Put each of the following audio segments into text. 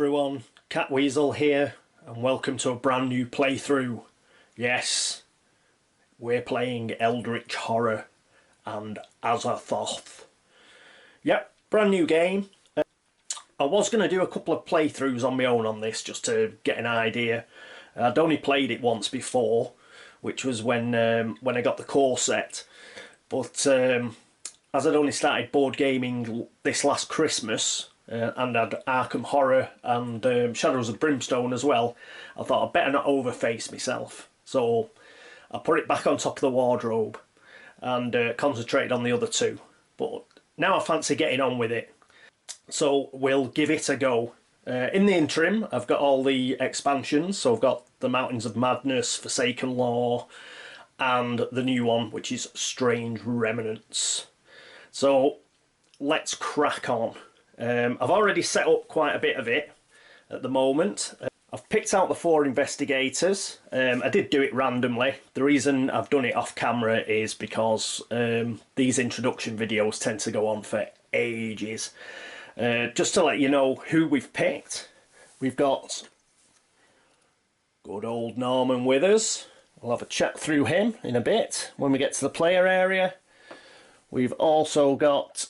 everyone, Catweazle here, and welcome to a brand new playthrough. Yes, we're playing Eldritch Horror and Azathoth. Yep, brand new game. I was going to do a couple of playthroughs on my own on this just to get an idea. I'd only played it once before, which was when I got the core set. But as I'd only started board gaming this last Christmas, and had Arkham Horror and Shadows of Brimstone as well, I thought I'd better not overface myself. So I put it back on top of the wardrobe and concentrated on the other two. But now I fancy getting on with it. So we'll give it a go. In the interim, I've got all the expansions. So I've got the Mountains of Madness, Forsaken Law, and the new one, which is Strange Remnants. So let's crack on. I've already set up quite a bit of it at the moment. I've picked out the 4 investigators. I did do it randomly. The reason I've done it off camera is because these introduction videos tend to go on for ages. Just to let you know who we've picked, we've got good old Norman with us. We'll have a chat through him in a bit when we get to the player area. We've also got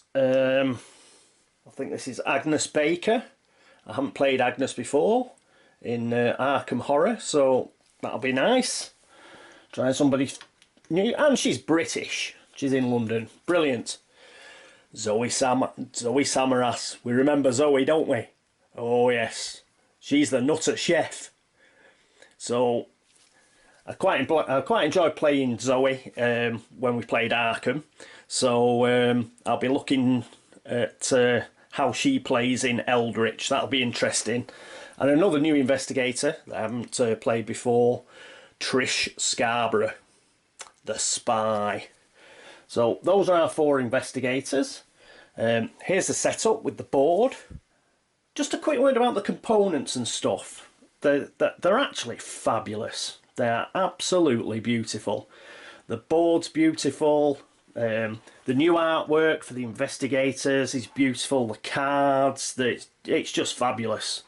I think this is Agnes Baker. I haven't played Agnes before in Arkham Horror, so that'll be nice. Try somebody new, and she's British. She's in London. Brilliant. Zoe Samaras. We remember Zoe, don't we? Oh yes, she's the nutter chef. So I quite enjoyed playing Zoe when we played Arkham. So I'll be looking at how she plays in Eldritch. That'll be interesting. And another new investigator that I haven't played before, Trish Scarborough, the spy. So those are our 4 investigators. Here's the setup with the board. Just a quick word about the components and stuff. They're actually fabulous. They're absolutely beautiful. The board's beautiful. The new artwork for the investigators is beautiful. The cards, it's just fabulous.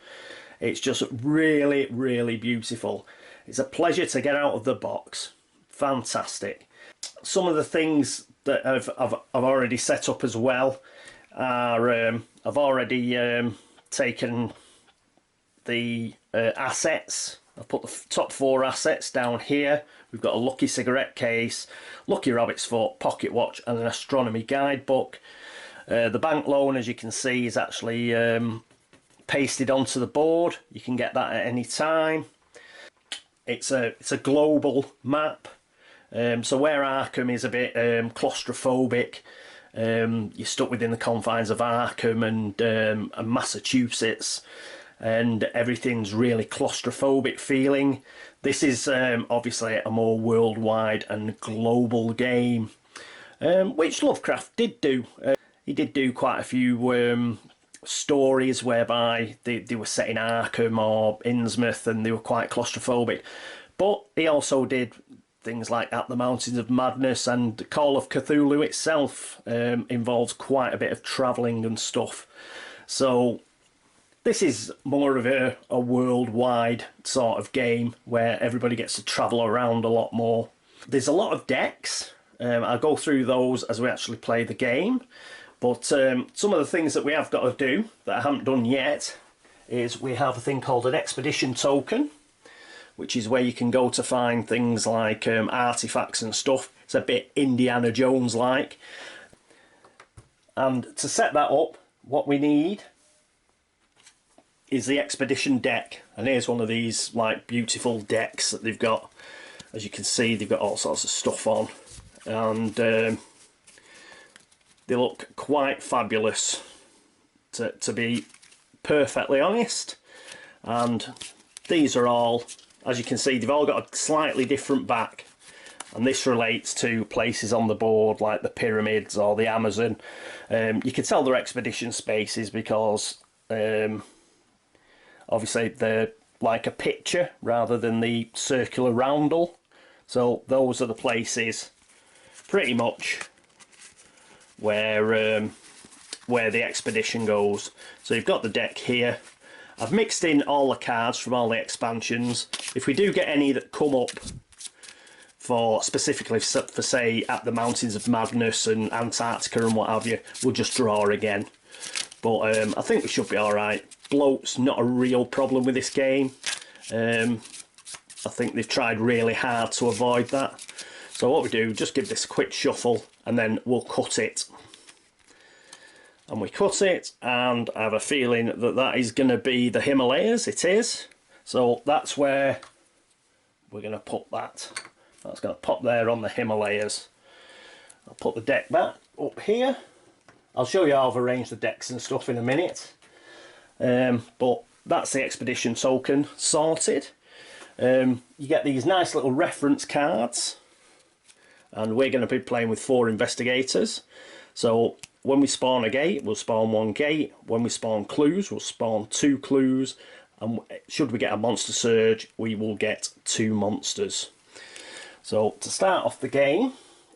It's just really, really beautiful. It's a pleasure to get out of the box. Fantastic. Some of the things that I've already set up as well are I've already taken the assets. I've put the top 4 assets down here. We've got a lucky cigarette case, lucky rabbit's foot, pocket watch, and an astronomy guidebook. The bank loan, as you can see, is actually pasted onto the board. You can get that at any time. It's a global map. So where Arkham is a bit claustrophobic, you're stuck within the confines of Arkham and Massachusetts, and everything's really claustrophobic feeling. This is obviously a more worldwide and global game, which Lovecraft did do. He did do quite a few stories whereby they were set in Arkham or Innsmouth and they were quite claustrophobic. But he also did things like At the Mountains of Madness, and Call of Cthulhu itself involves quite a bit of travelling and stuff. So this is more of a worldwide sort of game where everybody gets to travel around a lot more. There's a lot of decks. I'll go through those as we actually play the game. But some of the things that we have got to do that I haven't done yet is we have a thing called an expedition token, which is where you can go to find things like artifacts and stuff. It's a bit Indiana Jones-like. And to set that up, what we need is the expedition deck. And here's one of these like beautiful decks that they've got. As you can see, they've got all sorts of stuff on. And they look quite fabulous, to be perfectly honest. And these are all, as you can see, they've all got a slightly different back, and this relates to places on the board like the pyramids or the Amazon. You can tell they're expedition spaces because obviously they're like a picture rather than the circular roundel. So those are the places pretty much where the expedition goes. So you've got the deck here, I've mixed in all the cards from all the expansions. If we do get any that come up for specifically for say at the Mountains of Madness and Antarctica and what have you, we'll just draw again. But I think we should be alright. Bloat's not a real problem with this game. I think they've tried really hard to avoid that. So what we do, just give this a quick shuffle and then we'll cut it. And we cut it, and I have a feeling that that is going to be the Himalayas. It is. So that's where we're going to put that. That's going to pop there on the Himalayas. I'll put the deck back up here. I'll show you how I've arranged the decks and stuff in a minute. But that's the expedition token sorted. You get these nice little reference cards. And we're going to be playing with 4 investigators. So when we spawn a gate, we'll spawn 1 gate. When we spawn clues, we'll spawn 2 clues. And should we get a monster surge, we will get 2 monsters. So to start off the game,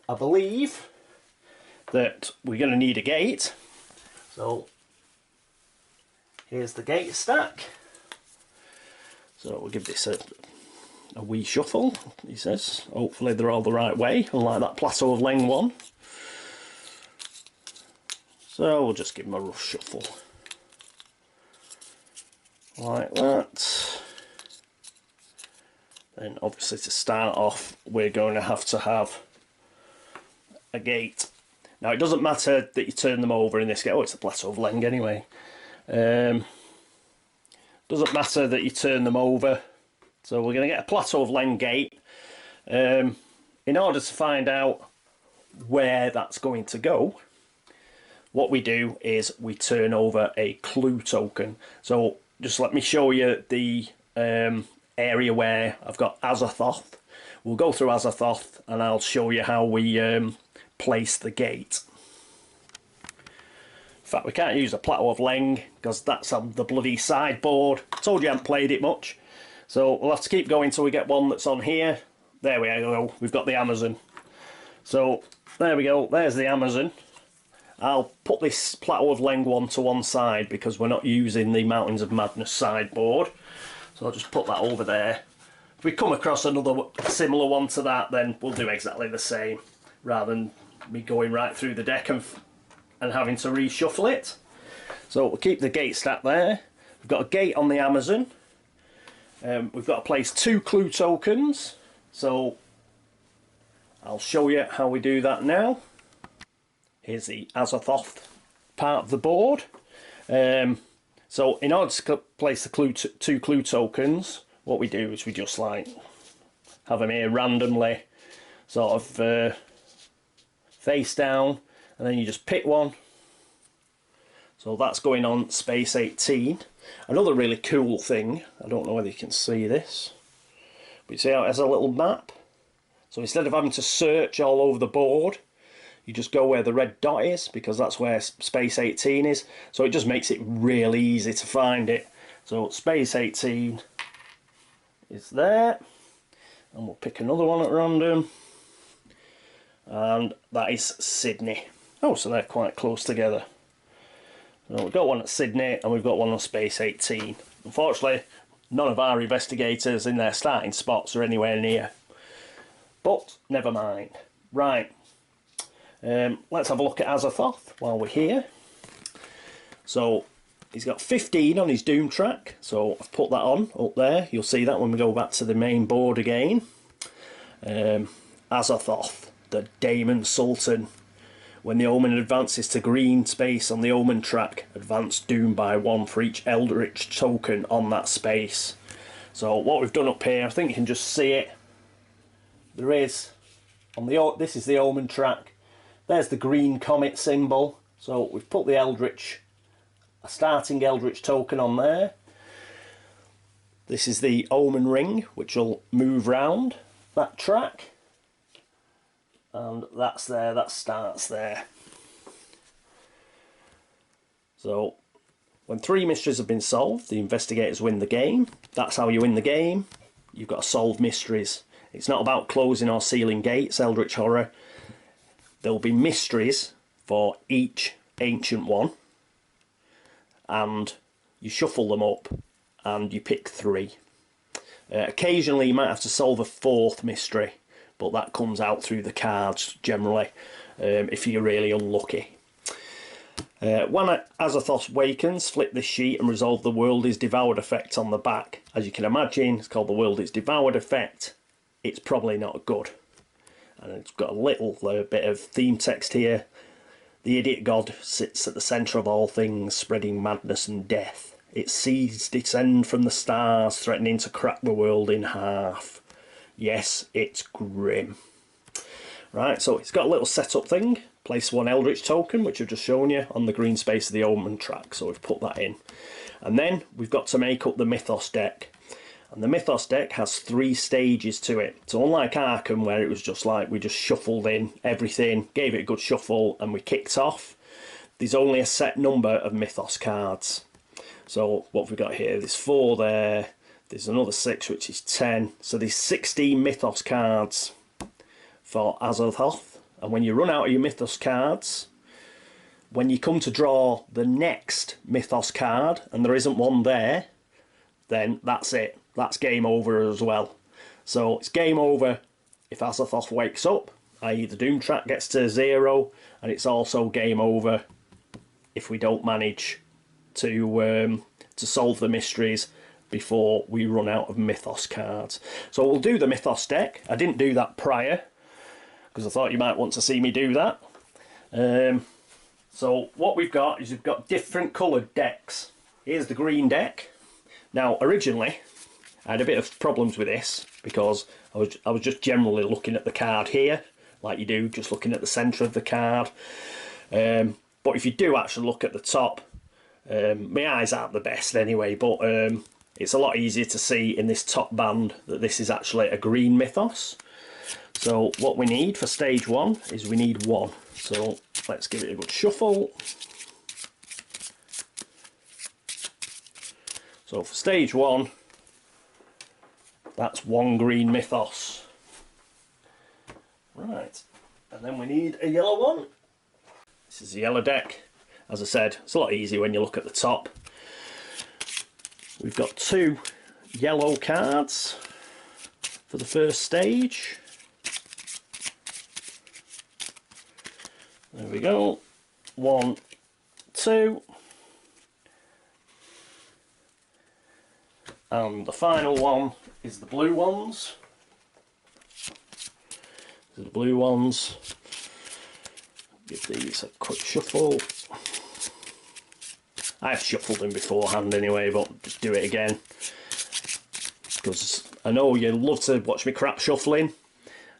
I believe that we're going to need a gate. So here's the gate stack. So we'll give this a wee shuffle, he says. Hopefully they're all the right way, unlike that Plateau of Leng one. So we'll just give them a rough shuffle. Like that. Then obviously to start off, we're going to have a gate. Now it doesn't matter that you turn them over in this game. Oh, it's the Plateau of Leng anyway. Doesn't matter that you turn them over. So we're going to get a Plateau of Leng gate. In order to find out where that's going to go, what we do is we turn over a clue token. So just let me show you the area where I've got Azathoth. We'll go through Azathoth and I'll show you how we place the gate. In fact, we can't use the Plateau of Leng because that's on the bloody sideboard. I told you I haven't played it much. So we'll have to keep going till we get one that's on here. There we go, we've got the Amazon. So there we go, there's the Amazon. I'll put this Plateau of Leng one to one side because we're not using the Mountains of Madness sideboard. So I'll just put that over there. If we come across another similar one to that, then we'll do exactly the same, rather than me going right through the deck and having to reshuffle it. So we'll keep the gate stat there. We've got a gate on the Amazon. We've got to place 2 clue tokens. So I'll show you how we do that now. Here's the Azathoth part of the board. So in order to place the 2 clue tokens, what we do is we just like have them here randomly, sort of face down, and then you just pick one. So that's going on space 18. Another really cool thing, I don't know whether you can see this, but you see how it has a little map? So instead of having to search all over the board, you just go where the red dot is, because that's where space 18 is. So it just makes it really easy to find it. So space 18 is there, and we'll pick another one at random, and that is Sydney. Oh, so they're quite close together. So we've got one at Sydney and we've got one on space 18. Unfortunately, none of our investigators in their starting spots are anywhere near, but never mind. Right, let's have a look at Azathoth while we're here. So he's got 15 on his Doom track, so I've put that on up there. You'll see that when we go back to the main board again. Azathoth, the Daemon Sultan. When the Omen advances to green space on the Omen track, advance Doom by 1 for each Eldritch token on that space. So what we've done up here, I think you can just see it. There is, on the this is the Omen track. There's the green comet symbol. So we've put the Eldritch, a starting Eldritch token on there. This is the Omen ring, which will move round that track. And that's there, that starts there. So when 3 mysteries have been solved, the investigators win the game. That's how you win the game. You've got to solve mysteries. It's not about closing or sealing gates, Eldritch Horror. There'll be mysteries for each ancient one, and you shuffle them up and you pick 3. Occasionally you might have to solve a 4th mystery, but that comes out through the cards generally, if you're really unlucky. When Azathoth wakens, flip this sheet and resolve the world is devoured effect on the back. As you can imagine, it's called the world is devoured effect. It's probably not good. And it's got a little bit of theme text here. The idiot god sits at the centre of all things, spreading madness and death. Its seeds descend from the stars, threatening to crack the world in half. Yes, it's grim. Right, so it's got a little setup thing. Place 1 Eldritch token, which I've just shown you, on the green space of the omen track. So we've put that in. And then we've got to make up the Mythos deck. And the Mythos deck has 3 stages to it. So unlike Arkham, where it was just like we just shuffled in everything, gave it a good shuffle, and we kicked off, there's only a set number of Mythos cards. So what have we got here? There's 4 there. There's another 6, which is 10. So there's 16 Mythos cards for Azathoth. And when you run out of your Mythos cards, when you come to draw the next Mythos card, and there isn't one there, then that's it. That's game over as well. So it's game over if Azathoth wakes up, i.e. the Doom track gets to 0, and it's also game over if we don't manage to solve the mysteries before we run out of Mythos cards. So we'll do the Mythos deck. I didn't do that prior, because I thought you might want to see me do that. So what we've got is we've got different coloured decks. Here's the green deck. Now originally I had a bit of problems with this because I was just generally looking at the card here, like you do, just looking at the centre of the card. But if you do actually look at the top, my eyes aren't the best anyway, but it's a lot easier to see in this top band that this is actually a green Mythos. So what we need for stage 1 is we need 1. So let's give it a good shuffle. So for stage 1, that's 1 green Mythos. Right, and then we need a yellow one. This is the yellow deck. As I said, it's a lot easier when you look at the top. We've got 2 yellow cards for the first stage. There we go. 1, 2. And the final one is the blue ones. These are the blue ones. Give these a quick shuffle. I've shuffled them beforehand anyway, but just do it again, because I know you love to watch me crap shuffling,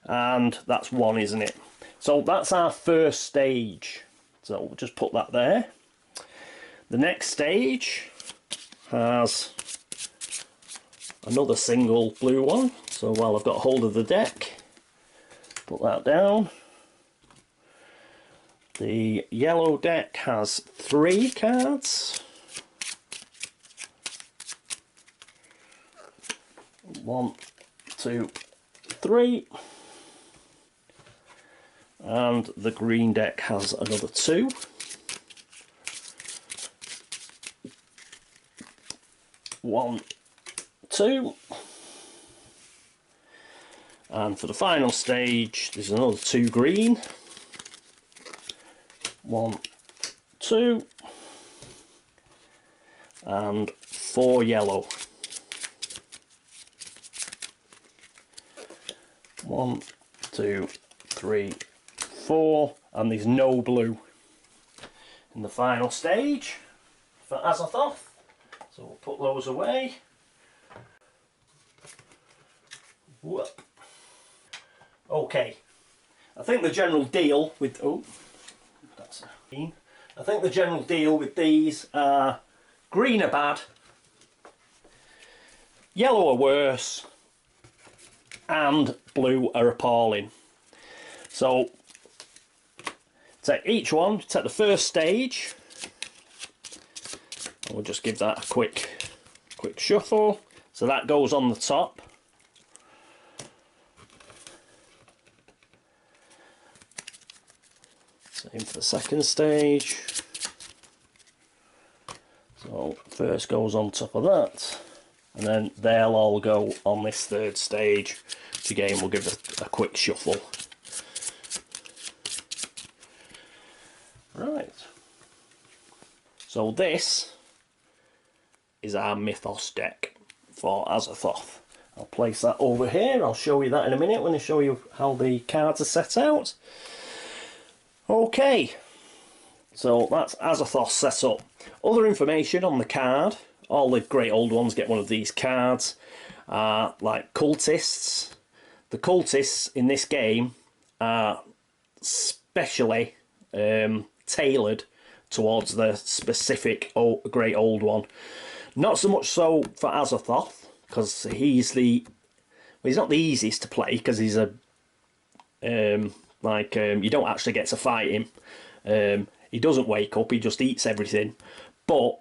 and that's 1, isn't it? So that's our first stage. So we'll just put that there. The next stage has another single blue one. So while I've got hold of the deck, put that down. The yellow deck has 3 cards. 1, 2, 3. And the green deck has another 2. 1, 2. And for the final stage, there's another 2 green. 1, 2. And 4 yellow. 1, 2, 3, 4, and there's no blue in the final stage for Azathoth. So we'll put those away. Whoop. Okay, I think the general deal with I think the general deal with these are green are bad, yellow are worse, and blue are appalling. So take each one, take the first stage, and we'll just give that a quick shuffle. So that goes on the top. Same for the second stage. So first goes on top of that. and then they'll all go on this third stage. Which again, we'll give a quick shuffle. Right. So this is our Mythos deck for Azathoth. I'll place that over here. I'll show you that in a minute when I show you how the cards are set out. Okay, so that's Azathoth set up. Other information on the card. All the great old ones get one of these cards. Like cultists. The cultists in this game are specially tailored towards the specific great old one. Not so much so for Azathoth, because he's not the easiest to play, because he's a you don't actually get to fight him. He doesn't wake up, he just eats everything. But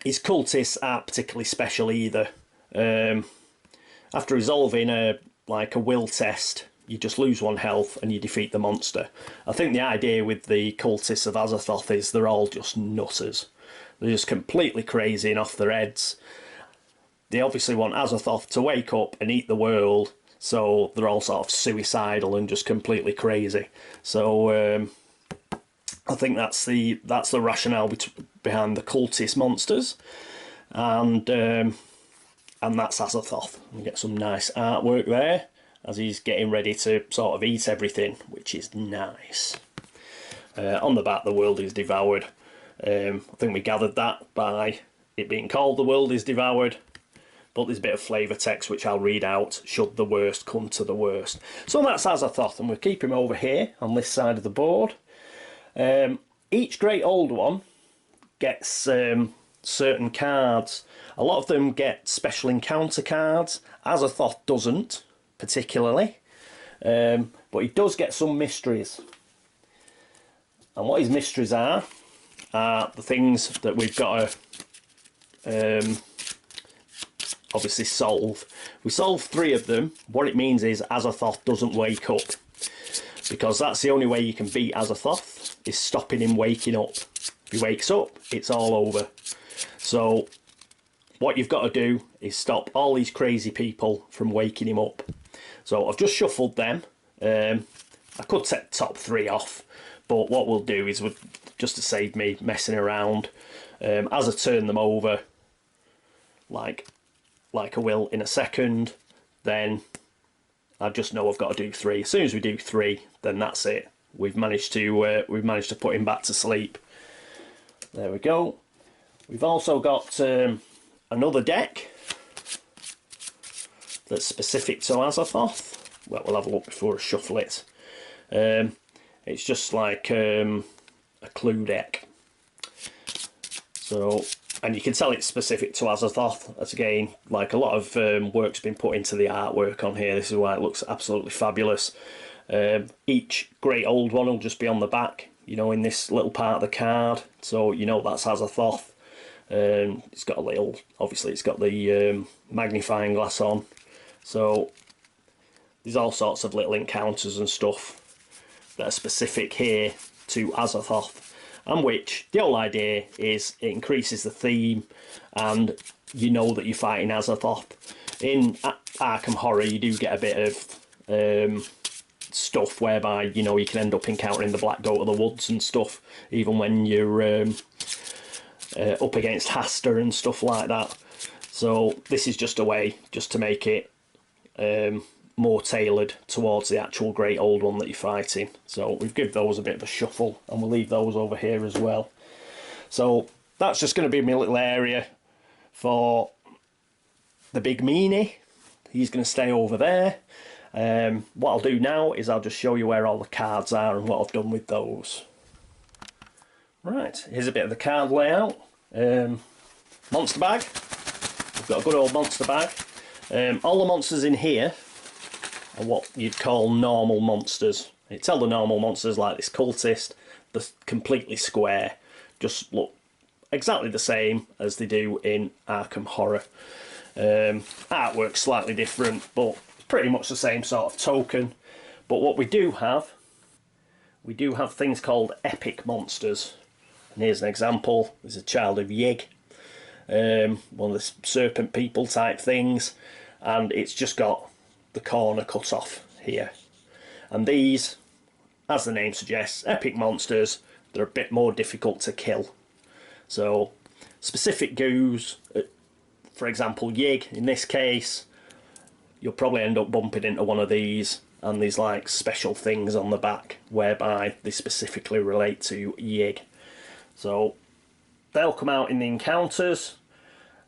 his cultists aren't particularly special either. After resolving a will test, you just lose 1 health and you defeat the monster. I think the idea with the cultists of Azathoth is they're all just nutters. They're just completely crazy and off their heads. They obviously want Azathoth to wake up and eat the world, so they're all sort of suicidal and just completely crazy. So I think that's the rationale behind the cultist monsters, and that's Azathoth. We get some nice artwork there as he's getting ready to sort of eat everything, which is nice. On the back, the world is devoured. I think we gathered that by it being called The World is Devoured, but there's a bit of flavour text which I'll read out should the worst come to the worst. So that's Azathoth, and we'll keep him over here on this side of the board. Each great old one gets certain cards. A lot of them get special encounter cards. Azathoth doesn't particularly, but he does get some mysteries. And what his mysteries are the things that we've got to obviously solve. We solve 3 of them. What it means is Azathoth doesn't wake up, because that's the only way you can beat Azathoth, is stopping him waking up. If he wakes up, it's all over. So what you've got to do is stop all these crazy people from waking him up. So I've just shuffled them. I could take the top 3 off, but what we'll do is, just to save me messing around, as I turn them over like I will in a second, then I just know I've got to do 3. As soon as we do 3, then that's it. We've managed to put him back to sleep. There we go. We've also got another deck that's specific to Azathoth. Well, we'll have a look before I shuffle it. It's just like a clue deck. So, and you can tell it's specific to Azathoth. That's again, like a lot of work's been put into the artwork on here. This is why it looks absolutely fabulous. Each great old one will just be on the back, you know, in this little part of the card. So you know that's Azathoth. It's got a little, obviously it's got the magnifying glass on. So there's all sorts of little encounters and stuff that are specific here to Azathoth, and which the whole idea is it increases the theme, and you know that you're fighting Azathoth. In Arkham Horror you do get a bit of stuff whereby, you know, you can end up encountering the Black Goat of the Woods and stuff, even when you're up against Hasta and stuff like that. So this is just a way just to make it more tailored towards the actual great old one that you're fighting. So we've given those a bit of a shuffle, and we'll leave those over here as well. So that's just going to be my little area for the big meanie. He's going to stay over there. What I'll do now is I'll just show you where all the cards are and what I've done with those. Right, here's a bit of the card layout. Monster bag. We've got a good old monster bag. All the monsters in here are what you'd call normal monsters. You tell the normal monsters like this cultist, they're completely square. Just look exactly the same as they do in Arkham Horror. Artwork's slightly different, but pretty much the same sort of token. But what we do have things called epic monsters. And here's an example. There's a child of Yig. one of the serpent people type things, and it's just got the corner cut off here. And these, as the name suggests, epic monsters, they're a bit more difficult to kill. So specific goos, for example Yig in this case, you'll probably end up bumping into one of these, and there's like special things on the back whereby they specifically relate to Yig. So they'll come out in the encounters.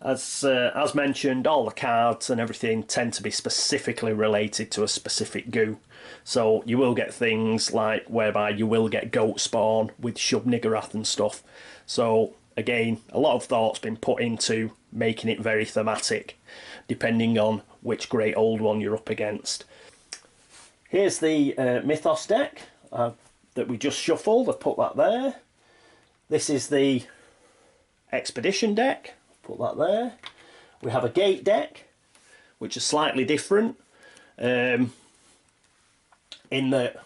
As mentioned, all the cards and everything tend to be specifically related to a specific goo. So you will get things like whereby you will get goat spawn with Shub-Niggurath and stuff. So again, a lot of thought's been put into making it very thematic, depending on which great old one you're up against. Here's the Mythos deck that we just shuffled. I've put that there. This is the Expedition deck. Put that there. We have a Gate deck, which is slightly different. In that,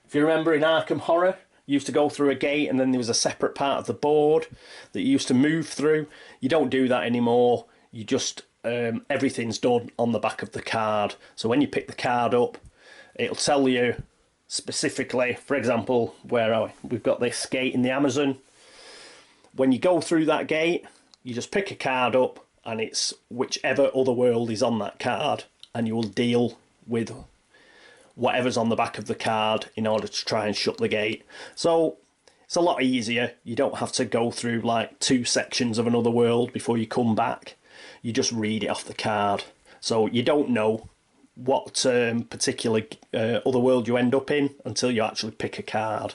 if you remember in Arkham Horror, you used to go through a gate and then there was a separate part of the board that you used to move through. You don't do that anymore. You just, everything's done on the back of the card. So when you pick the card up, it'll tell you specifically, for example, where are we? We've got this gate in the Amazon. When you go through that gate, you just pick a card up and it's whichever other world is on that card, and you will deal with whatever's on the back of the card in order to try and shut the gate. So it's a lot easier. You don't have to go through like 2 sections of another world before you come back. You just read it off the card. So you don't know what particular other world you end up in until you actually pick a card.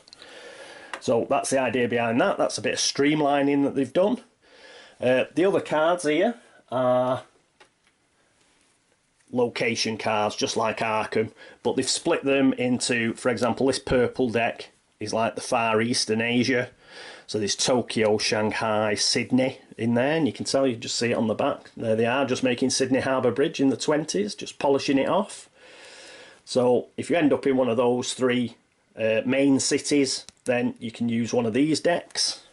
So that's the idea behind that. That's a bit of streamlining that they've done. The other cards here are location cards, just like Arkham, but they've split them into, for example, this purple deck is like the Far East and Asia. So there's Tokyo, Shanghai, Sydney in there, and you can tell, you just see it on the back. There they are, just making Sydney Harbour Bridge in the 20s, just polishing it off. So if you end up in one of those 3 main cities, then you can use one of these decks.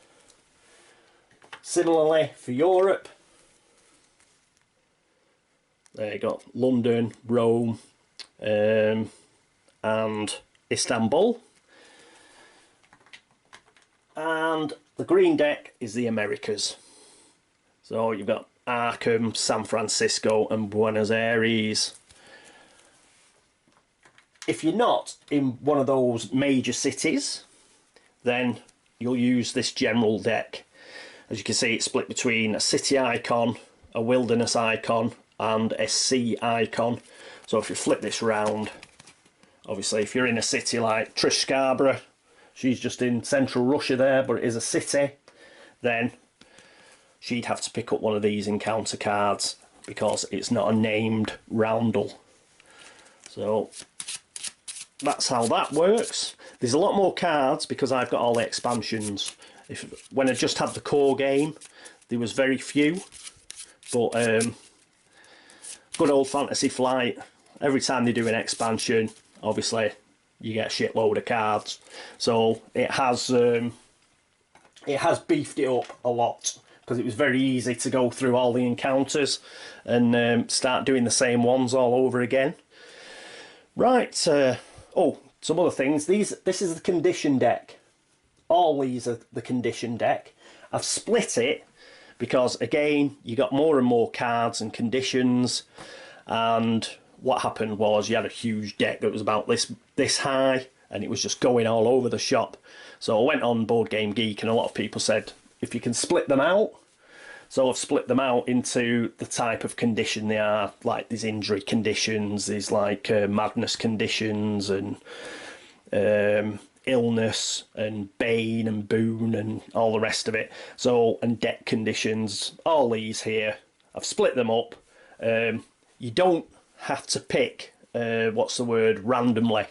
Similarly for Europe, there you got London, Rome, and Istanbul. And the green deck is the Americas. So you've got Arkham, San Francisco and Buenos Aires. If you're not in one of those major cities, then you'll use this general deck. As you can see, it's split between a city icon, a wilderness icon and a sea icon. So if you flip this round, obviously if you're in a city like Trish Scarborough, she's just in central Russia there, but it is a city, then she'd have to pick up one of these encounter cards because it's not a named roundel. So that's how that works. There's a lot more cards because I've got all the expansions. When I just had the core game, there was very few, but good old Fantasy Flight, every time they do an expansion, obviously you get a shitload of cards. So it has beefed it up a lot, because it was very easy to go through all the encounters and start doing the same ones all over again. Right, oh, some other things. This is the condition deck. All these are the condition deck. I've split it because, again, you got more and more cards and conditions, and what happened was you had a huge deck that was about this high, and it was just going all over the shop. So I went on Board Game Geek, and a lot of people said, if you can split them out. So I've split them out into the type of condition they are. Like there's injury conditions, there's like madness conditions, and illness and bane and boon and all the rest of it. So, and deck conditions, all these here, I've split them up. You don't have to pick randomly.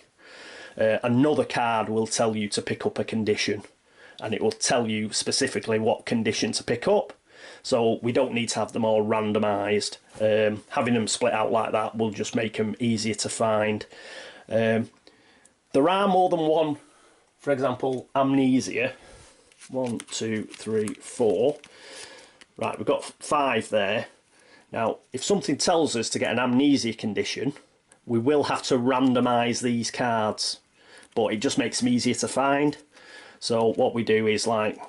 Another card will tell you to pick up a condition, and it will tell you specifically what condition to pick up. So we don't need to have them all randomised. Having them split out like that will just make them easier to find. There are more than one. For example, amnesia. 1, 2, 3, 4. Right, we've got 5 there. Now, if something tells us to get an amnesia condition, we will have to randomise these cards, but it just makes them easier to find. So what we do is, like,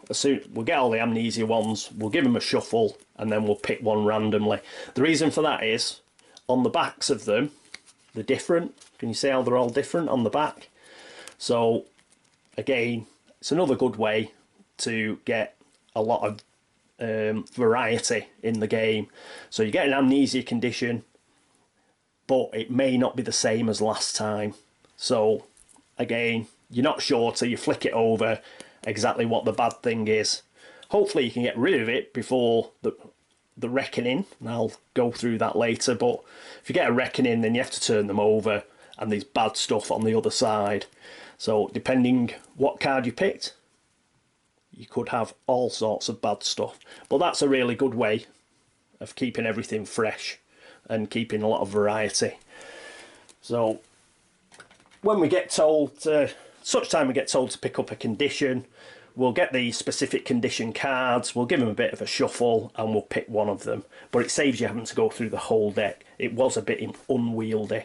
we'll get all the amnesia ones, we'll give them a shuffle, and then we'll pick one randomly. The reason for that is, on the backs of them, they're different. Can you see how they're all different on the back? So, again, it's another good way to get a lot of variety in the game. So you get an amnesia condition, but it may not be the same as last time. So again, you're not sure till you flick it over exactly what the bad thing is. Hopefully you can get rid of it before the reckoning, and I'll go through that later. But if you get a reckoning, then you have to turn them over, and there's bad stuff on the other side. So depending what card you picked, you could have all sorts of bad stuff. But that's a really good way of keeping everything fresh and keeping a lot of variety. So when we get told, such time we get told to pick up a condition, we'll get the specific condition cards, we'll give them a bit of a shuffle, and we'll pick one of them. But it saves you having to go through the whole deck. It was a bit unwieldy.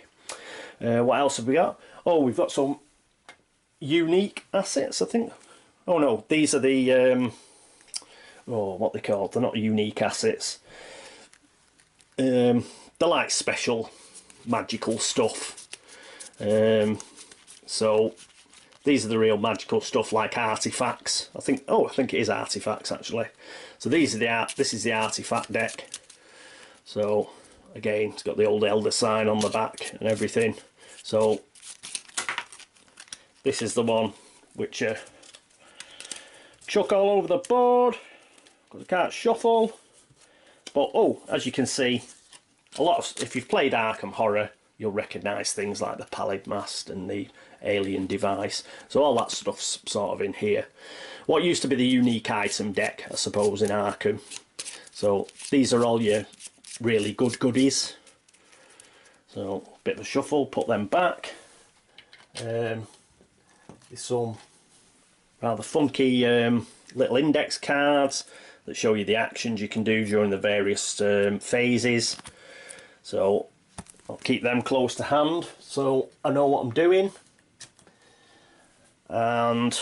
What else have we got? Oh, we've got some unique assets, I think. Oh no, these are the, what they're called. They're not unique assets. They're like special magical stuff. So these are the real magical stuff, like artifacts. I think it is artifacts actually. So these are this is the artifact deck. So again, it's got the old Elder sign on the back and everything. So this is the one which chuck all over the board, because I can't shuffle. But as you can see, if you've played Arkham Horror, you'll recognise things like the Pallid Mast and the Alien Device. So all that stuff's sort of in here. What used to be the unique item deck, I suppose, in Arkham. So these are all your really good goodies. So a bit of a shuffle, put them back. There's some rather funky little index cards that show you the actions you can do during the various phases. So I'll keep them close to hand so I know what I'm doing. And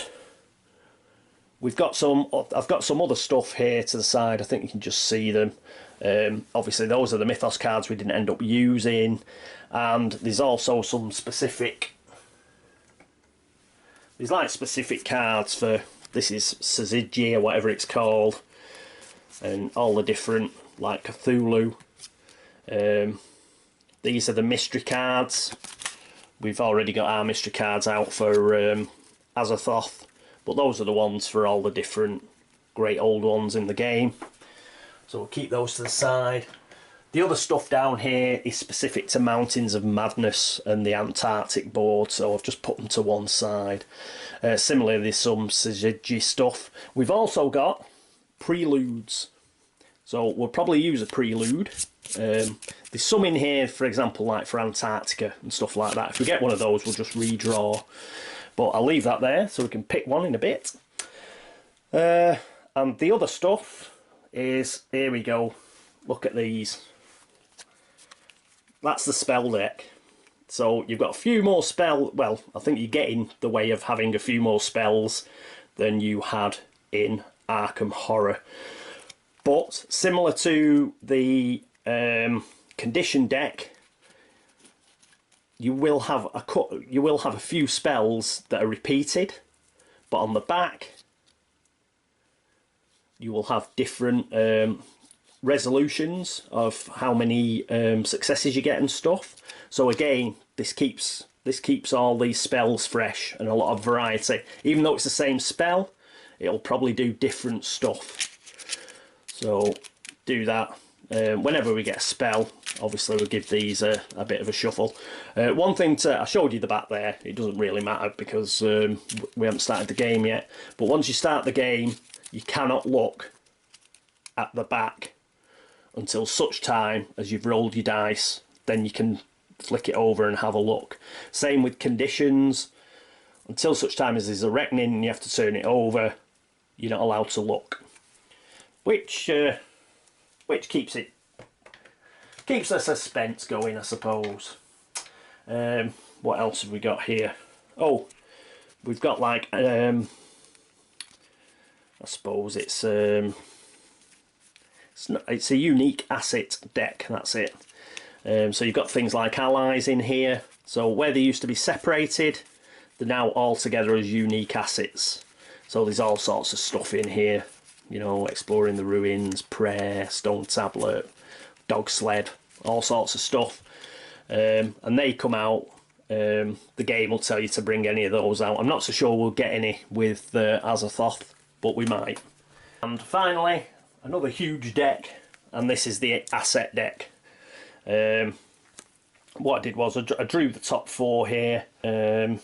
I've got some other stuff here to the side. I think you can just see them. Obviously those are the Mythos cards we didn't end up using, and there's also some specific, there's like specific cards for, this is Syzygy or whatever it's called, and all the different, like Cthulhu. These are the mystery cards. We've already got our mystery cards out for Azathoth, but those are the ones for all the different great old ones in the game. So we'll keep those to the side. The other stuff down here is specific to Mountains of Madness and the Antarctic board, so I've just put them to one side. Similarly, there's some Syzygy stuff. We've also got preludes, so we'll probably use a prelude. There's some in here, for example, like for Antarctica and stuff like that. If we get one of those, we'll just redraw. But I'll leave that there so we can pick one in a bit. And the other stuff is, here we go, look at these. That's the spell deck. So you've got a few more well, I think you get in the way of having a few more spells than you had in Arkham Horror. But similar to the condition deck, you will have a few spells that are repeated, but on the back you will have different resolutions of how many successes you get and stuff. So again, this keeps all these spells fresh and a lot of variety. Even though it's the same spell, it'll probably do different stuff. So do that. Whenever we get a spell, obviously we'll give these a bit of a shuffle. One thing I showed you the back there, it doesn't really matter because we haven't started the game yet, but once you start the game, you cannot look at the back until such time as you've rolled your dice. Then you can flick it over and have a look. Same with conditions. Until such time as there's a reckoning and you have to turn it over, you're not allowed to look. Which which keeps the suspense going, I suppose. What else have we got here? Oh, we've got like I suppose it's a unique asset deck. That's it. So you've got things like allies in here. So where they used to be separated, they're now all together as unique assets. So there's all sorts of stuff in here. You know, exploring the ruins, prayer, stone tablet, dog sled, all sorts of stuff. And they come out. The game will tell you to bring any of those out. I'm not so sure we'll get any with Azathoth, but we might. And finally, another huge deck, and this is the asset deck. What I did was I drew the top 4 here and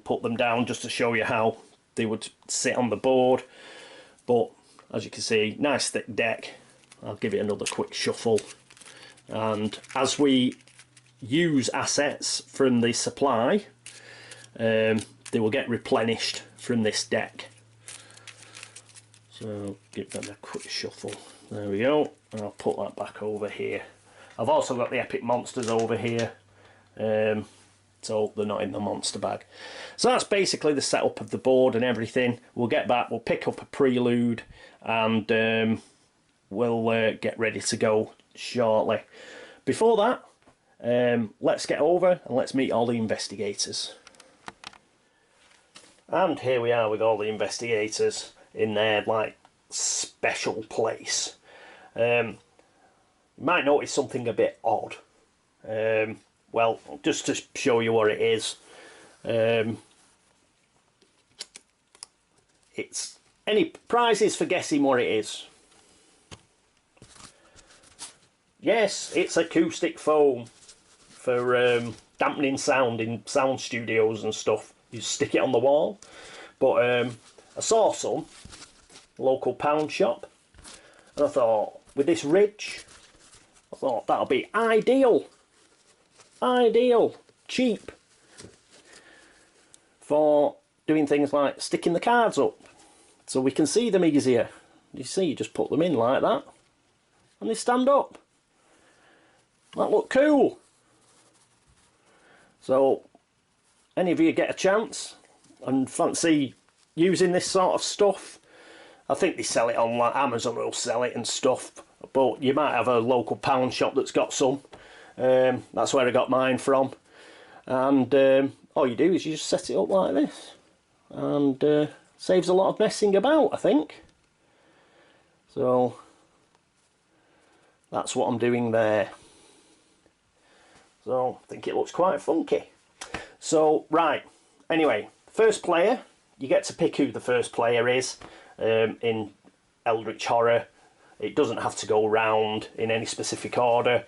put them down just to show you how they would sit on the board. But as you can see, nice thick deck. I'll give it another quick shuffle. And as we use assets from the supply, they will get replenished from this deck. So give them a quick shuffle. There we go. And I'll put that back over here. I've also got the epic monsters over here. So they're not in the monster bag. So that's basically the setup of the board and everything. We'll get back, we'll pick up a prelude, and we'll get ready to go shortly. Before that, let's get over and let's meet all the investigators. And here we are with all the investigators in their like special place. You might notice something a bit odd. Well, just to show you what it is, it's any prizes for guessing what it is. Yes, it's acoustic foam for dampening sound in sound studios and stuff. You stick it on the wall. But I saw some local pound shop, and I thought, with this ridge, I thought that'll be ideal. Ideal, cheap for doing things like sticking the cards up so we can see them easier. You see, you just put them in like that and they stand up. That look cool. So any of you get a chance and fancy using this sort of stuff, I think they sell it on, like Amazon will sell it and stuff, but you might have a local pound shop that's got some. That's where I got mine from, and all you do is you just set it up like this, and saves a lot of messing about, I think. So that's what I'm doing there. So I think it looks quite funky. So right, anyway, first player, you get to pick who the first player is. In Eldritch Horror, it doesn't have to go round in any specific order.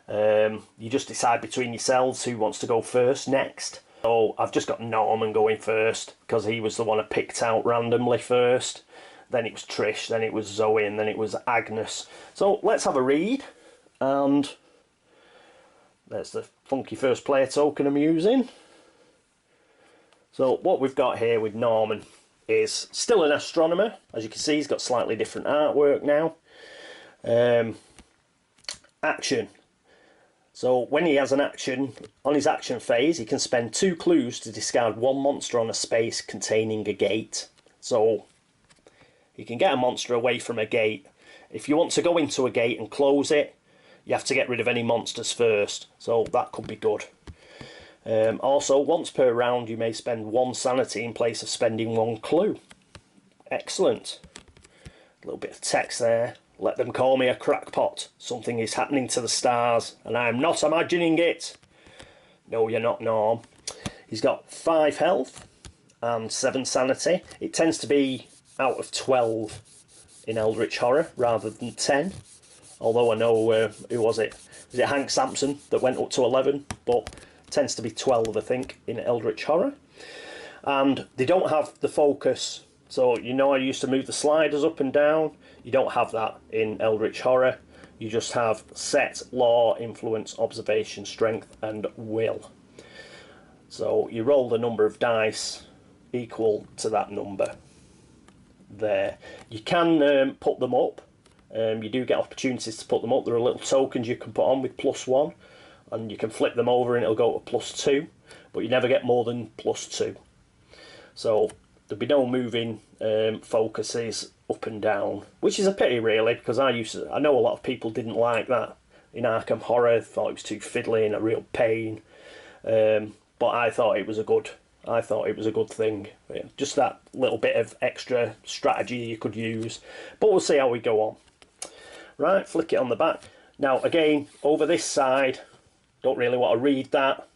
You just decide between yourselves who wants to go first next. So I've just got Norman going first because he was the one I picked out randomly first. Then it was Trish, then it was Zoe, and then it was Agnes. So let's have a read. And there's the funky first player token I'm using. So what we've got here with Norman is still an astronomer. As you can see, he's got slightly different artwork now. Action. So when he has an action, on his action phase, he can spend 2 clues to discard 1 monster on a space containing a gate. So you can get a monster away from a gate. If you want to go into a gate and close it, you have to get rid of any monsters first. So that could be good. Also, once per round, you may spend 1 sanity in place of spending 1 clue. Excellent. A little bit of text there. Let them call me a crackpot. Something is happening to the stars, and I am not imagining it. No, you're not, Norm. He's got 5 health and 7 sanity. It tends to be out of 12 in Eldritch Horror rather than 10. Although I know, who was it? Was it Hank Sampson that went up to 11? But it tends to be 12, I think, in Eldritch Horror. And they don't have the focus. So, you know, I used to move the sliders up and down. You don't have that in Eldritch Horror. You just have set, law, influence, observation, strength, and will. So you roll the number of dice equal to that number there. You can put them up You do get opportunities to put them up. There are little tokens you can put on with +1, and you can flip them over and it'll go to +2, but you never get more than +2. So there'll be no moving focuses up and down, which is a pity really, because I know a lot of people didn't like that in Arkham Horror, thought it was too fiddly and a real pain, but I thought it was a good thing. Just that little bit of extra strategy you could use, but we'll see how we go on. Right, flick it on the back. Now again, over this side, don't really want to read that,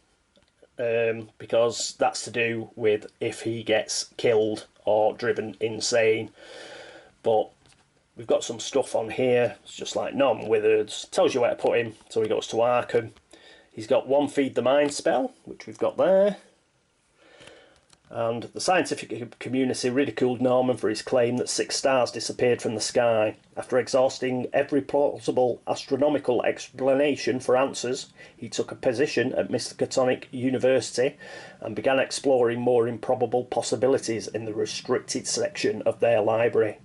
because that's to do with if he gets killed or driven insane. But we've got some stuff on here. It's just like Norman Withers, tells you where to put him. So he goes to Arkham. He's got one Feed the Mind spell, which we've got there. And the scientific community ridiculed Norman for his claim that 6 stars disappeared from the sky. After exhausting every plausible astronomical explanation for answers, he took a position at Miskatonic University and began exploring more improbable possibilities in the restricted section of their library.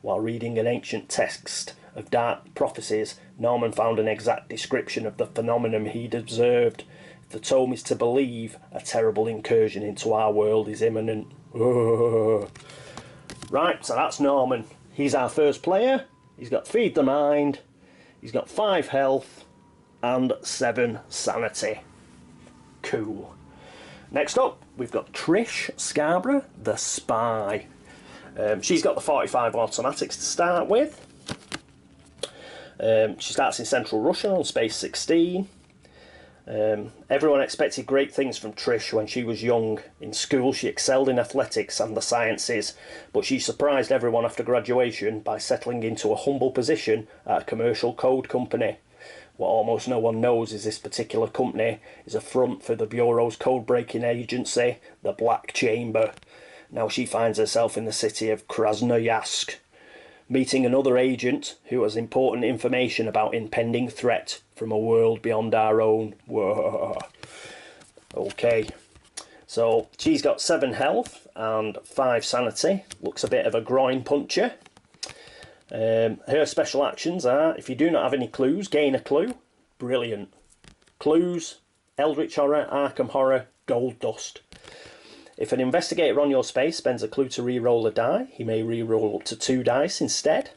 While reading an ancient text of dark prophecies, Norman found an exact description of the phenomenon he'd observed. The tome is to believe a terrible incursion into our world is imminent. Right, so that's Norman. He's our first player. He's got Feed the Mind. He's got 5 health and 7 sanity. Cool. Next up, we've got Trish Scarborough, the Spy. She's got the 45 automatics to start with. She starts in Central Russia on Space 16. Everyone expected great things from Trish when she was young. In school she excelled in athletics and the sciences, but she surprised everyone after graduation by settling into a humble position at a commercial code company. What almost no one knows is this particular company is a front for the Bureau's code-breaking agency, the Black Chamber. Now she finds herself in the city of Krasnoyarsk, meeting another agent who has important information about impending threat from a world beyond our own. Whoa. Okay, so she's got 7 health and 5 sanity. Looks a bit of a groin puncher. Her special actions are, if you do not have any clues, gain a clue. Brilliant. Clues, Eldritch Horror, Arkham Horror, Gold Dust. If an investigator on your space spends a clue to re-roll a die, he may re-roll up to 2 dice instead.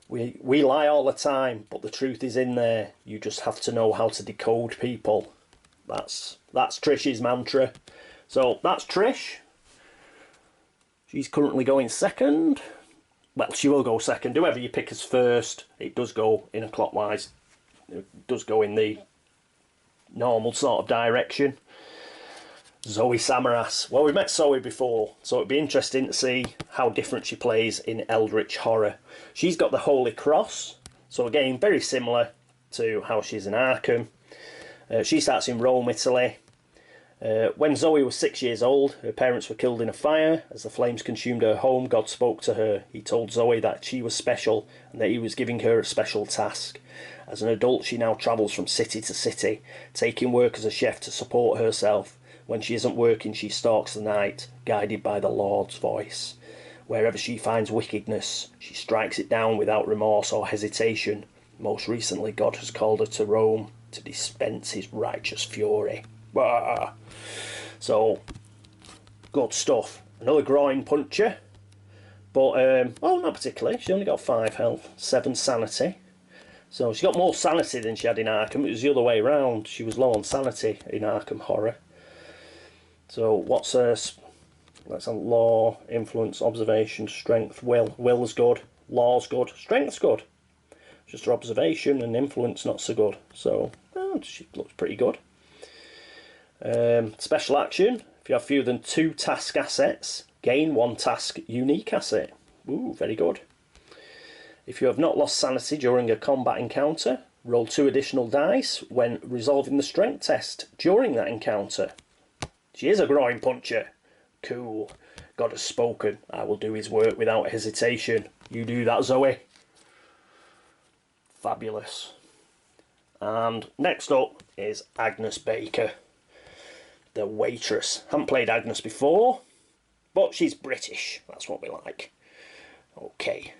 We lie all the time, but the truth is in there. You just have to know how to decode people. That's Trish's mantra. So that's Trish. She's currently going second. Well, she will go second. Whoever you pick as first, it does go in a clockwise. It does go in the normal sort of direction. Zoe Samaras. Well, we've met Zoe before, so it'd be interesting to see how different she plays in Eldritch Horror. She's got the Holy Cross, so again, very similar to how she's in Arkham. She starts in Rome, Italy. When Zoe was 6 years old, her parents were killed in a fire. As the flames consumed her home, God spoke to her. He told Zoe that she was special and that he was giving her a special task. As an adult, she now travels from city to city, taking work as a chef to support herself. When she isn't working, she stalks the night, guided by the Lord's voice. Wherever she finds wickedness, she strikes it down without remorse or hesitation. Most recently, God has called her to Rome to dispense his righteous fury. Bah! So, good stuff. Another groin puncher. But, not particularly. She only got 5 health, 7 sanity. So she got more sanity than she had in Arkham. It was the other way round. She was low on sanity in Arkham Horror. So what's let's have law, influence, observation, strength, will. Will's good, law's good, strength's good. Just her observation and influence not so good. So she looks pretty good. Special action, if you have fewer than 2 task assets, gain 1 task unique asset. Ooh, very good. If you have not lost sanity during a combat encounter, roll 2 additional dice when resolving the strength test during that encounter. She is a groin puncher. Cool. God has spoken. I will do his work without hesitation. You do that, Zoe. Fabulous. And next up is Agnes Baker, the waitress. Haven't played Agnes before, but she's British. That's what we like. Okay.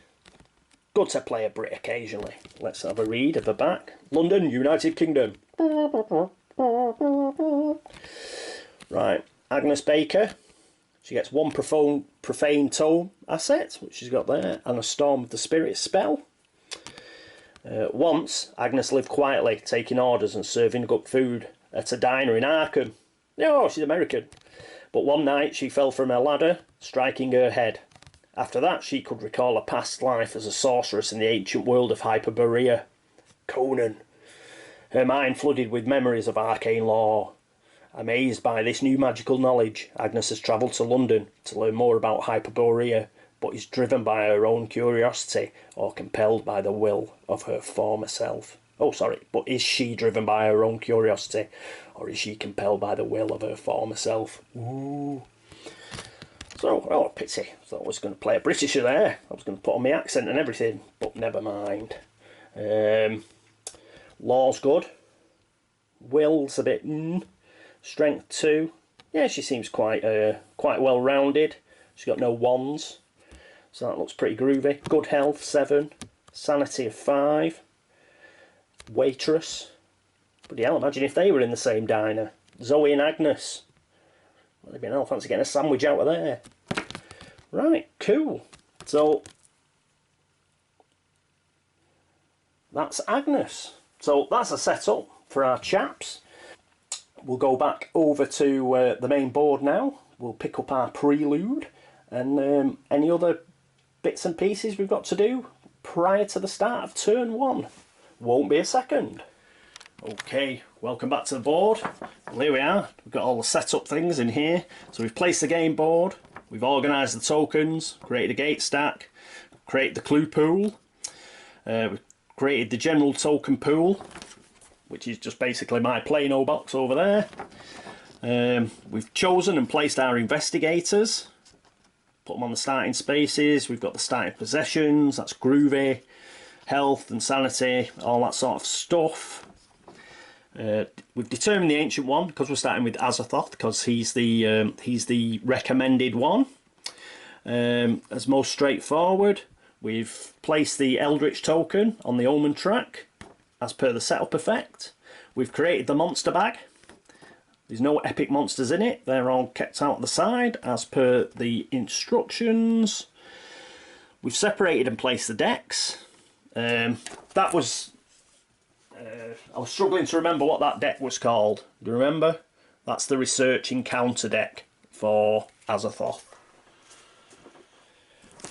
good to play a Brit occasionally. Let's have a read of the back. London, United Kingdom. Right, Agnes Baker. She gets 1 profane tome asset, which she's got there, and a Storm of the Spirit spell. Once, Agnes lived quietly, taking orders and serving up food at a diner in Arkham. Oh, she's American. But one night she fell from her ladder, striking her head. After that, she could recall a past life as a sorceress in the ancient world of Hyperborea. Conan. Her mind flooded with memories of arcane lore. Amazed by this new magical knowledge, Agnes has travelled to London to learn more about Hyperborea, but is driven by her own curiosity or compelled by the will of her former self. Oh, sorry, but is she driven by her own curiosity or is she compelled by the will of her former self? Ooh. So, oh, pity. I thought I was going to play a Britisher there. I was going to put on my accent and everything, but never mind. Law's good. Will's a bit Strength 2. Yeah, she seems quite well rounded. She's got no wands, so that looks pretty groovy. Good health 7. Sanity of 5. Waitress. Bloody hell, imagine if they were in the same diner. Zoe and Agnes. Well, they'd be hell, fancy getting a sandwich out of there. Right, cool. So that's Agnes. So that's a setup for our chaps. We'll go back over to the main board now. We'll pick up our prelude and any other bits and pieces we've got to do prior to the start of turn 1. Won't be a second. Okay, welcome back to the board. Well, here we are. We've got all the setup things in here. So we've placed the game board, we've organised the tokens, created a gate stack, created the clue pool, we've created the general token pool, which is just basically my Plano box over there. We've chosen and placed our investigators, put them on the starting spaces. We've got the starting possessions, that's groovy, health and sanity, all that sort of stuff. We've determined the ancient one because we're starting with Azathoth, because he's the recommended one. As most straightforward, we've placed the Eldritch token on the Omen track as per the setup effect. We've created the monster bag. There's no epic monsters in it, they're all kept out the side as per the instructions. We've separated and placed the decks. That was I was struggling to remember what that deck was called. Do you remember? That's the Research Encounter deck for Azathoth.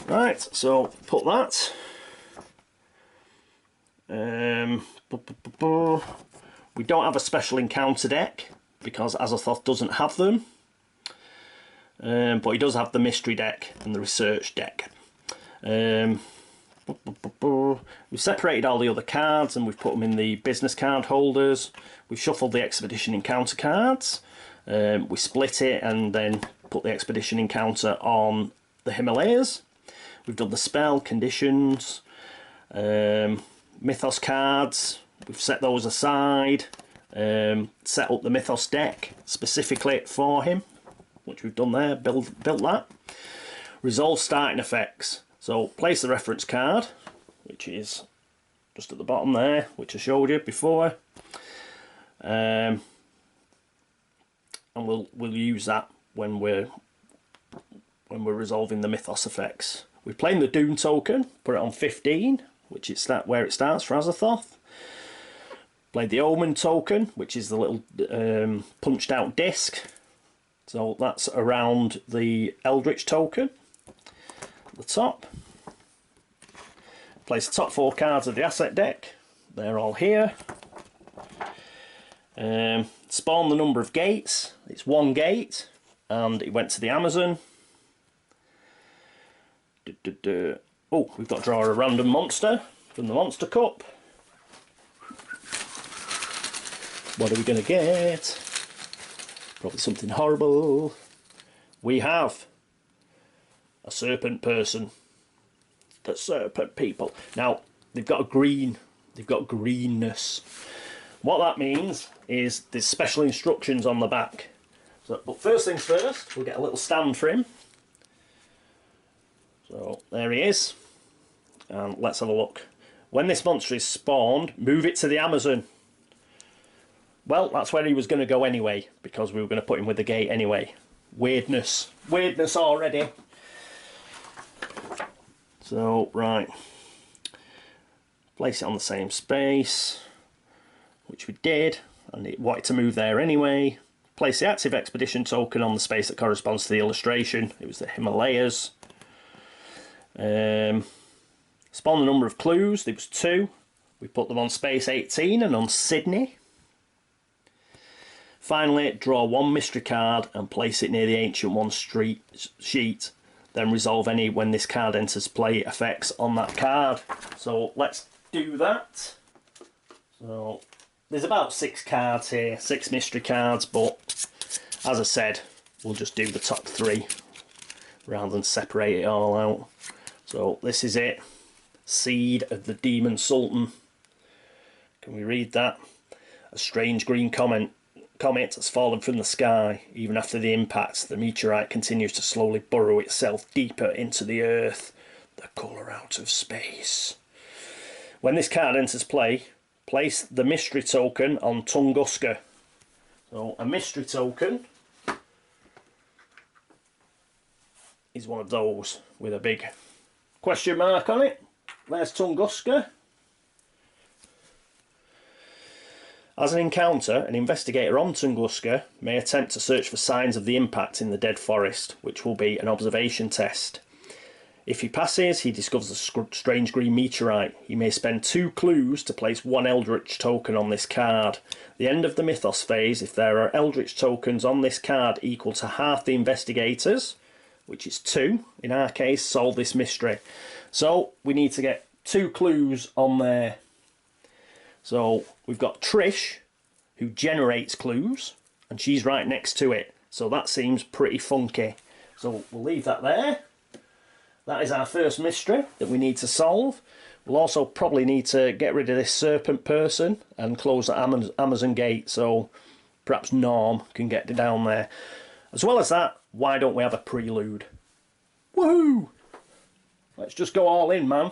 Right, so put that. We don't have a special encounter deck because Azathoth doesn't have them. But he does have the mystery deck and the research deck. We've separated all the other cards and we've put them in the business card holders. We've shuffled the expedition encounter cards. We split it and then put the expedition encounter on the Himalayas. We've done the spell conditions, mythos cards. We've set those aside. Set up the mythos deck specifically for him, which we've done there. Built that. Resolve starting effects. So place the reference card, which is just at the bottom there, which I showed you before, and we'll use that when we're resolving the mythos effects. We're playing the Doom token, put it on 15, which is where it starts for Azathoth. Played the Omen token, which is the little punched out disc. So that's around the Eldritch token. The top. Place the top 4 cards of the asset deck. They're all here. Spawn the number of gates. It's 1 gate, and it went to the Amazon. Oh, we've got to draw a random monster from the monster cup. What are we going to get? Probably something horrible. We have a serpent person. The serpent people. Now, they've got greenness. What that means is there's special instructions on the back. So, but first things first, we'll get a little stand for him. So, there he is. And let's have a look. When this monster is spawned, move it to the Amazon. Well, that's where he was going to go anyway, because we were going to put him with the gate anyway. Weirdness. Weirdness already. So, right. Place it on the same space, which we did, and it wanted to move there anyway. Place the active expedition token on the space that corresponds to the illustration. It was the Himalayas. Spawn the number of clues. There was 2. We put them on space 18 and on Sydney. Finally, draw 1 mystery card and place it near the Ancient One sheet. Then resolve any when this card enters play effects on that card. So let's do that. So there's about 6 cards here, 6 mystery cards, but as I said, we'll just do the top 3 rather than separate it all out. So this is it. Seed of the Demon Sultan. Can we read that? A strange green comet has fallen from the sky. Even after the impact, the meteorite continues to slowly burrow itself deeper into the earth. The colour out of space. When this card enters play, place the mystery token on Tunguska. So a mystery token is one of those with a big question mark on it. There's Tunguska. As an encounter, an investigator on Tunguska may attempt to search for signs of the impact in the dead forest, which will be an observation test. If he passes, he discovers a strange green meteorite. He may spend 2 clues to place 1 Eldritch token on this card. The end of the Mythos phase, if there are Eldritch tokens on this card equal to half the investigators, which is 2, in our case, solve this mystery. So we need to get 2 clues on there. So we've got Trish, who generates clues, and she's right next to it. So that seems pretty funky. So we'll leave that there. That is our first mystery that we need to solve. We'll also probably need to get rid of this serpent person and close the Amazon gate, so perhaps Norm can get down there. As well as that, why don't we have a prelude? Woohoo! Let's just go all in, man.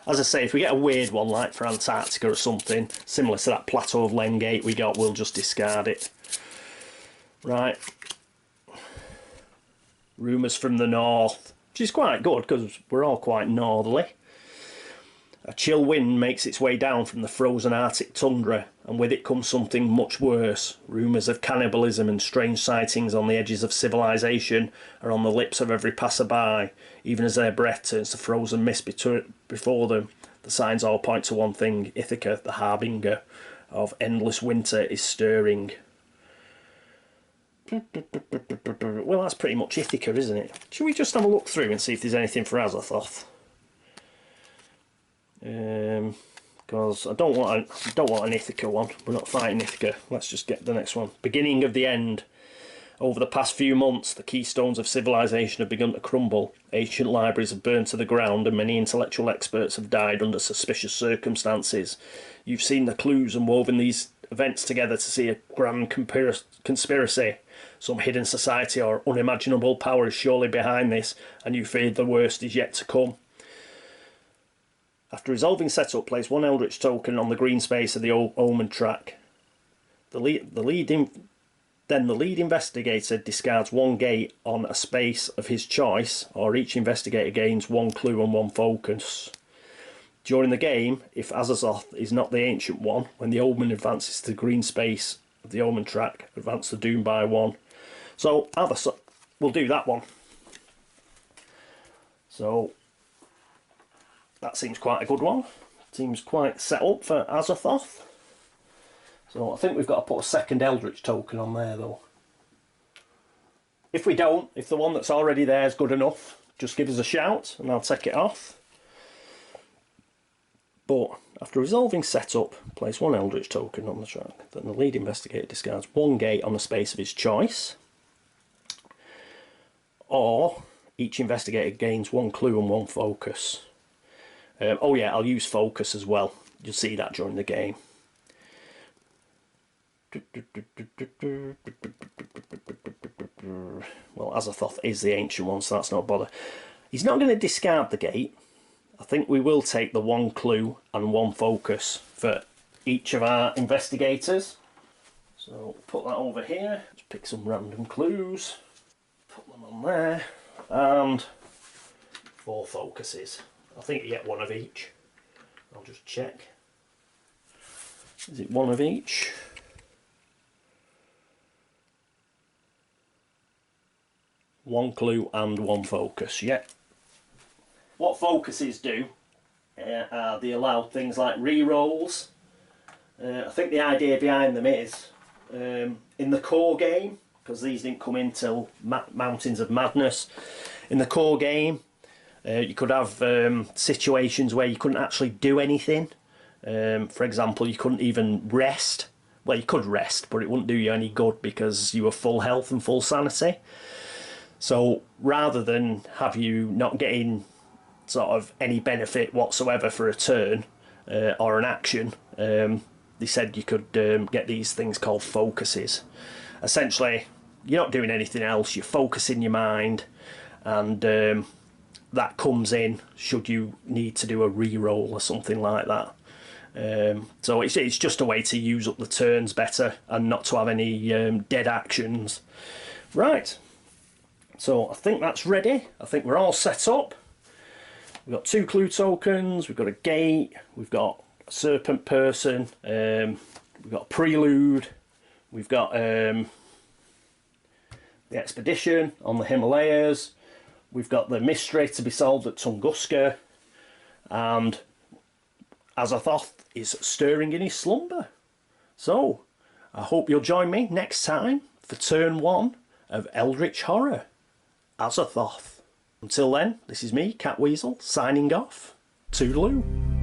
As I say, if we get a weird one like for Antarctica or something, similar to that Plateau of Lengate we got, we'll just discard it. Right. Rumours from the north. Which is quite good, because we're all quite northerly. A chill wind makes its way down from the frozen Arctic tundra, and with it comes something much worse. Rumours of cannibalism and strange sightings on the edges of civilization are on the lips of every passerby. Even as their breath turns to frozen mist before them, the signs all point to one thing: Ithaca, the harbinger of endless winter, is stirring. Well, that's pretty much Ithaca, isn't it? Should we just have a look through and see if there's anything for Azathoth? Because I don't want an Ithaca one. We're not fighting Ithaca. Let's just get the next one. Beginning of the end. Over the past few months, the keystones of civilization have begun to crumble. Ancient libraries have burned to the ground, and many intellectual experts have died under suspicious circumstances. You've seen the clues and woven these events together to see a grand conspiracy. Some hidden society or unimaginable power is surely behind this, and you fear the worst is yet to come. After resolving setup, place 1 Eldritch token on the green space of the Omen track. The lead investigator discards 1 gate on a space of his choice, or each investigator gains 1 clue and 1 focus. During the game, if Azathoth is not the Ancient One, when the Omen advances to the green space of the Omen track, advance the Doom by 1. So we'll do that one. So that seems quite a good one. Seems quite set up for Azathoth. So I think we've got to put a 2nd Eldritch token on there though. If we don't, if the one that's already there is good enough, just give us a shout and I'll take it off. But after resolving setup, place 1 Eldritch token on the track. Then the lead investigator discards 1 gate on a space of his choice. Or each investigator gains 1 clue and 1 focus. Oh yeah, I'll use focus as well. You'll see that during the game. Well, Azathoth is the Ancient One, so that's not a bother. He's not going to discard the gate. I think we will take the 1 clue and 1 focus for each of our investigators. So put that over here, just pick some random clues, put them on there, and 4 focuses. I think you get 1 of each. I'll just check. Is it 1 of each? One clue and 1 focus, yeah. What focuses do are they allow things like re-rolls. I think the idea behind them is, in the core game, because these didn't come in till Mountains of Madness, in the core game you could have situations where you couldn't actually do anything. For example, you couldn't even rest. Well, you could rest, but it wouldn't do you any good because you were full health and full sanity. So rather than have you not getting sort of any benefit whatsoever for a turn or an action, they said you could get these things called focuses. Essentially, you're not doing anything else, you're focusing your mind, and that comes in should you need to do a re-roll or something like that. So it's just a way to use up the turns better and not to have any dead actions. Right. So I think that's ready. I think we're all set up. We've got 2 clue tokens, we've got a gate, we've got a serpent person, we've got a prelude, we've got the expedition on the Himalayas, we've got the mystery to be solved at Tunguska, and Azathoth is stirring in his slumber. So I hope you'll join me next time for turn 1 of Eldritch Horror. Azathoth. Until then, this is me, Catweazle, signing off. Toodaloo.